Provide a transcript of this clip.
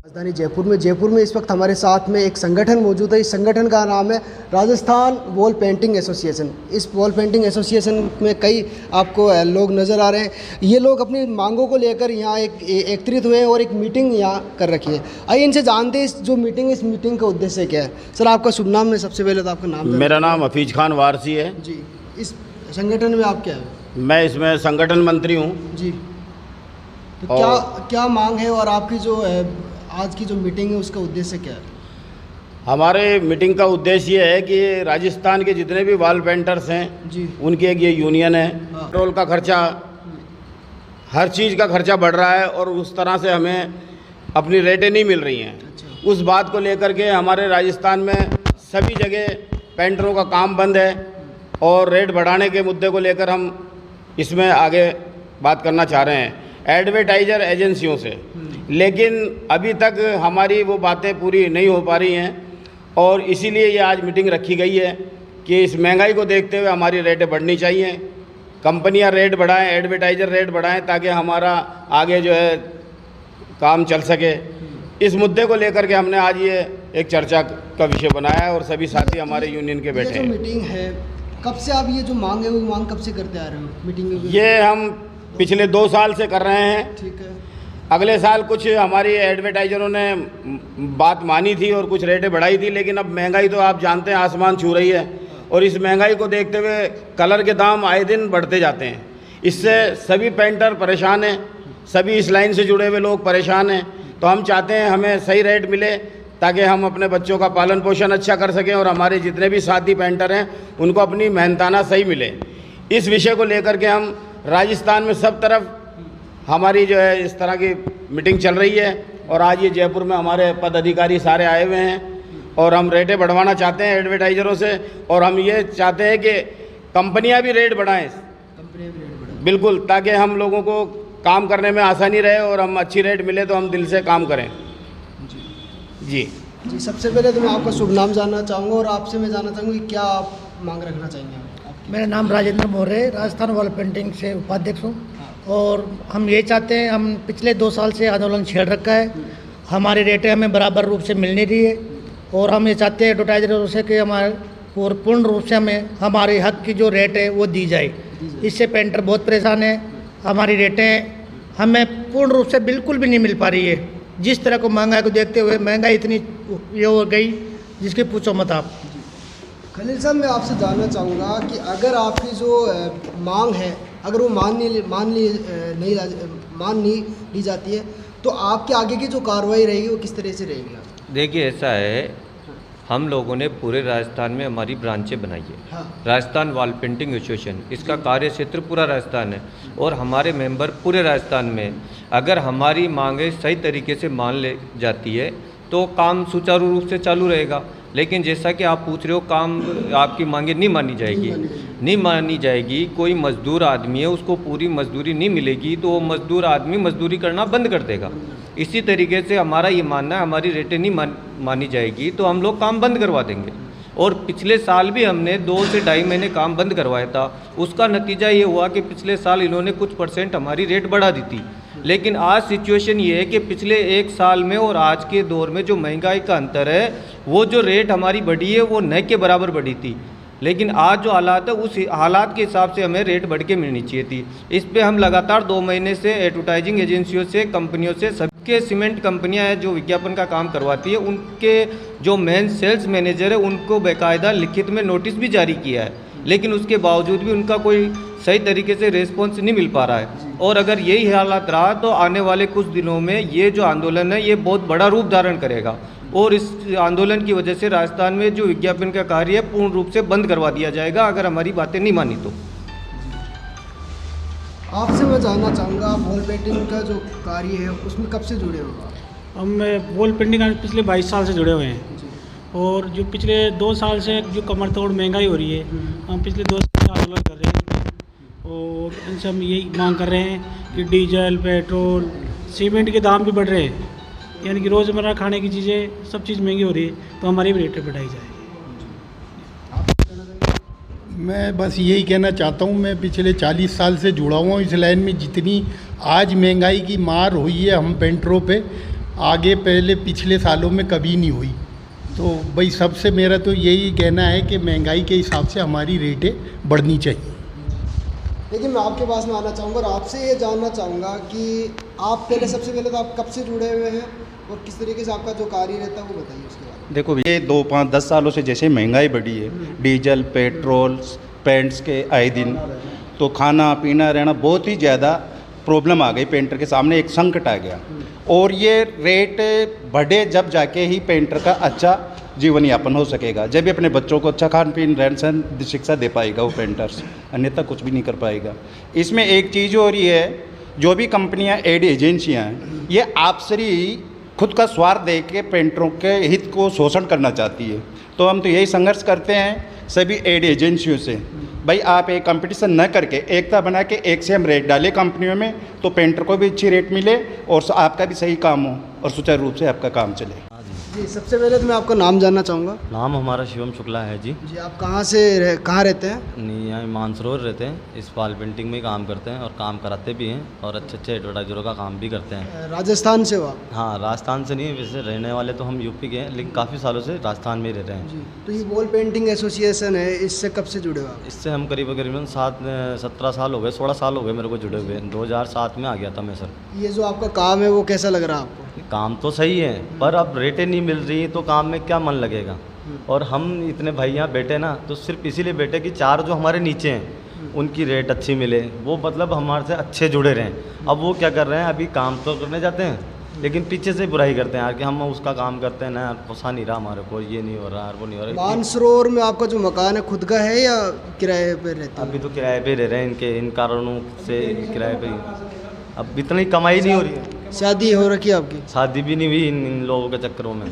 राजधानी जयपुर में इस वक्त हमारे साथ में एक संगठन मौजूद है। इस संगठन का नाम है राजस्थान वॉल पेंटिंग एसोसिएशन। इस वॉल पेंटिंग एसोसिएशन में कई आपको लोग नज़र आ रहे हैं। ये लोग अपनी मांगों को लेकर यहाँ एकत्रित हुए हैं और एक मीटिंग यहाँ कर रखी है। आइए इनसे जानते हैं इस मीटिंग का उद्देश्य क्या है। सर, आपका शुभ नाम है? सबसे पहले तो आपका नाम। मेरा नाम हफीज खान वारसी है जी। इस संगठन में आप क्या है? मैं इसमें संगठन मंत्री हूँ जी। तो क्या मांग है और आपकी जो आज की जो मीटिंग है उसका उद्देश्य क्या है? हमारे मीटिंग का उद्देश्य ये है कि राजस्थान के जितने भी वॉल पेंटर्स हैं जी, उनकी एक ये यूनियन है। पेट्रोल का खर्चा, हर चीज़ का खर्चा बढ़ रहा है और उस तरह से हमें अपनी रेटें नहीं मिल रही हैं। अच्छा। उस बात को लेकर के हमारे राजस्थान में सभी जगह पेंटरों का काम बंद है और रेट बढ़ाने के मुद्दे को लेकर हम इसमें आगे बात करना चाह रहे हैं एडवर्टाइजर एजेंसियों से। लेकिन अभी तक हमारी वो बातें पूरी नहीं हो पा रही हैं और इसीलिए ये आज मीटिंग रखी गई है कि इस महंगाई को देखते हुए हमारी रेटें बढ़नी चाहिए, कंपनियां रेट बढ़ाएं, एडवर्टाइजर रेट बढ़ाएं ताकि हमारा आगे जो है काम चल सके। इस मुद्दे को लेकर के हमने आज ये एक चर्चा का विषय बनाया है और सभी साथी हमारे यूनियन के बैठे हैं। मीटिंग है, कब से आप ये जो मांग है वो मांग कब से करते आ रहे हो मीटिंग में? ये हम पिछले 2 साल से कर रहे हैं। ठीक है। अगले साल कुछ हमारी एडवर्टाइजरों ने बात मानी थी और कुछ रेटें बढ़ाई थी, लेकिन अब महंगाई तो आप जानते हैं आसमान छू रही है और इस महंगाई को देखते हुए कलर के दाम आए दिन बढ़ते जाते हैं। इससे सभी पेंटर परेशान हैं, सभी इस लाइन से जुड़े हुए लोग परेशान हैं। तो हम चाहते हैं हमें सही रेट मिले ताकि हम अपने बच्चों का पालन पोषण अच्छा कर सकें और हमारे जितने भी साथी पेंटर हैं उनको अपनी मेहनताना सही मिले। इस विषय को लेकर के हम राजस्थान में सब तरफ हमारी जो है इस तरह की मीटिंग चल रही है और आज ये जयपुर में हमारे पद अधिकारी सारे आए हुए हैं और हम रेटें बढ़वाना चाहते हैं एडवर्टाइजरों से और हम ये चाहते हैं कि कंपनियां भी रेट बढ़ाएं, बिल्कुल, ताकि हम लोगों को काम करने में आसानी रहे और हम अच्छी रेट मिले तो हम दिल से काम करें। जी जी। सबसे पहले तो मैं आपका शुभ नाम जानना चाहूँगा और आपसे मैं जानना चाहूँगा कि क्या आप मांग रखना चाहेंगे? मेरा नाम राजेंद्र मौर्य, राजस्थान वॉल पेंटिंग से उपाध्यक्ष हूँ और हम ये चाहते हैं, हम पिछले 2 साल से आंदोलन छेड़ रखा है, हमारी रेटें हमें बराबर रूप से मिल नहीं रही है और हम ये चाहते हैं एडवर्टाइजरों से कि हमारे पूर्ण रूप से हमें हमारे हक की जो रेट है वो दी जाए। इससे पेंटर बहुत परेशान है, हमारी रेटें हमें पूर्ण रूप से बिल्कुल भी नहीं मिल पा रही है। जिस तरह को महंगाई को देखते हुए महंगाई इतनी ये हो गई जिसकी पूछो मत आप। खलील साहब, मैं आपसे जानना चाहूँगा कि अगर आपकी जो मांग है अगर वो मान नहीं ली जाती है तो आपके आगे की जो कार्रवाई रहेगी वो किस तरह से रहेगी? देखिए, ऐसा है, हम लोगों ने पूरे राजस्थान में हमारी ब्रांचें बनाई है। हाँ। राजस्थान वॉल पेंटिंग एसोसिएशन, इसका कार्य क्षेत्र पूरा राजस्थान है और हमारे मेंबर पूरे राजस्थान में। अगर हमारी मांगें सही तरीके से मान ले जाती है तो काम सुचारू रूप से चालू रहेगा। लेकिन जैसा कि आप पूछ रहे हो, काम आपकी मांगे नहीं मानी जाएगी। कोई मजदूर आदमी है, उसको पूरी मजदूरी नहीं मिलेगी तो वो मजदूर आदमी मजदूरी करना बंद कर देगा। इसी तरीके से हमारा ये मानना है, हमारी रेटें नहीं मानी जाएगी तो हम लोग काम बंद करवा देंगे। और पिछले साल भी हमने 2 से 2.5 महीने काम बंद करवाया था। उसका नतीजा ये हुआ कि पिछले साल इन्होंने कुछ % हमारी रेट बढ़ा दी थी। लेकिन आज सिचुएशन ये है कि पिछले 1 साल में और आज के दौर में जो महंगाई का अंतर है, वो जो रेट हमारी बढ़ी है वो न के बराबर बढ़ी थी। लेकिन आज जो हालात है उस हालात के हिसाब से हमें रेट बढ़ के मिलनी चाहिए थी। इस पे हम लगातार 2 महीने से एडवर्टाइजिंग एजेंसियों से, कंपनियों से, सबके सीमेंट कंपनियां हैं जो विज्ञापन का काम करवाती है, उनके जो मेन सेल्स मैनेजर है उनको बाकायदा लिखित में नोटिस भी जारी किया है। लेकिन उसके बावजूद भी उनका कोई सही तरीके से रेस्पॉन्स नहीं मिल पा रहा है। और अगर यही हालात रहा तो आने वाले कुछ दिनों में ये जो आंदोलन है ये बहुत बड़ा रूप धारण करेगा और इस आंदोलन की वजह से राजस्थान में जो विज्ञापन का कार्य है पूर्ण रूप से बंद करवा दिया जाएगा अगर हमारी बातें नहीं मानी तो। आपसे मैं जानना चाहूँगा, आप वॉल पेंटिंग का जो कार्य है उसमें कब से जुड़े हो? हम वॉल पेंटिंग का पिछले 22 साल से जुड़े हुए हैं और जो पिछले 2 साल से जो कमर तोड़ महंगाई हो रही है, हम पिछले 2 साल से आंदोलन कर रहे हैं और इनसे हम यही मांग कर रहे हैं कि डीजल, पेट्रोल, सीमेंट के दाम भी बढ़ रहे हैं यानी कि रोज़मर्रा खाने की चीज़ें सब चीज़ महंगी हो रही है, तो हमारी भी रेटें बढ़ाई जाएगी। मैं बस यही कहना चाहता हूँ, मैं पिछले 40 साल से जुड़ा हुआ हूँ इस लाइन में। जितनी आज महंगाई की मार हुई है हम पेंटरों पे, आगे पहले पिछले सालों में कभी नहीं हुई। तो भाई सबसे मेरा तो यही कहना है कि महंगाई के हिसाब से हमारी रेटें बढ़नी चाहिए। लेकिन मैं आपके पास में आना चाहूँगा और आपसे ये जानना चाहूँगा कि आप पहले सबसे पहले तो आप कब से जुड़े हुए हैं और किस तरीके से आपका जो कार्य रहता है वो बताइए उसके बारे में। देखो ये 2, 5, 10 सालों से जैसे महंगाई बढ़ी है, डीजल, पेट्रोल, पेंट्स के आए दिन, तो खाना पीना रहना बहुत ही ज़्यादा प्रॉब्लम आ गई। पेंटर के सामने एक संकट आ गया और ये रेट बढ़े जब जाके ही पेंटर का अच्छा जीवन यापन हो सकेगा, जब भी अपने बच्चों को अच्छा खान पीन रहन सहन शिक्षा दे पाएगा वो पेंटर्स, अन्यथा कुछ भी नहीं कर पाएगा। इसमें एक चीज़ हो रही है, जो भी कंपनियां एड एजेंसियां हैं ये आपसरी खुद का स्वार्थ देख के पेंटरों के हित को शोषण करना चाहती है। तो हम तो यही संघर्ष करते हैं सभी एड एजेंसियों से, भाई आप एक कंपटीशन न करके एकता बना के एक से हम रेट डालें कंपनियों में, तो पेंटर को भी अच्छी रेट मिले और आपका भी सही काम हो और सुचारू रूप से आपका काम चले। जी, सबसे पहले तो मैं आपका नाम जानना चाहूँगा। नाम हमारा शिवम शुक्ला है जी। जी, आप कहाँ रहते हैं? नहीं, यहाँ मानसरोवर रहते हैं, इस वॉल पेंटिंग में काम करते हैं और काम कराते भी हैं और अच्छे अच्छे एडवर्टाइजरों का काम भी करते हैं। राजस्थान से हो आप? हाँ, राजस्थान से नहीं, वैसे रहने वाले तो हम यूपी के हैं, लेकिन काफ़ी सालों से राजस्थान में रह रहे हैं। जी, तो ये वॉल पेंटिंग एसोसिएशन है, इससे कब से जुड़े हो आप? इससे हम करीबन 17 साल हो गए, 16 साल हो गए मेरे को जुड़े हुए। 2007 में आ गया था मैं सर। ये जो आपका काम है वो कैसा लग रहा है आपको? काम तो सही है, पर अब रेटें नहीं मिल रही तो काम में क्या मन लगेगा। और हम इतने भाई यहाँ बैठे ना, तो सिर्फ इसीलिए बैठे कि 4 जो हमारे नीचे हैं उनकी रेट अच्छी मिले, वो मतलब हमारे से अच्छे जुड़े रहें। अब वो क्या कर रहे हैं, अभी काम तो करने जाते हैं लेकिन पीछे से बुराई करते हैं यार कि हम उसका काम करते हैं ना यार, पोसा नहीं रहा हमारे को, ये नहीं हो रहा वो नहीं हो रहा। मानसरोवर में आपका जो मकान है खुद का है या किराए पे रहते हैं? अभी तो किराए पे रह रहे हैं, इन कारणों से किराए पे। अब इतनी कमाई नहीं हो रही है। शादी हो रखी है आपकी? शादी भी नहीं हुई इन लोगों के चक्करों में।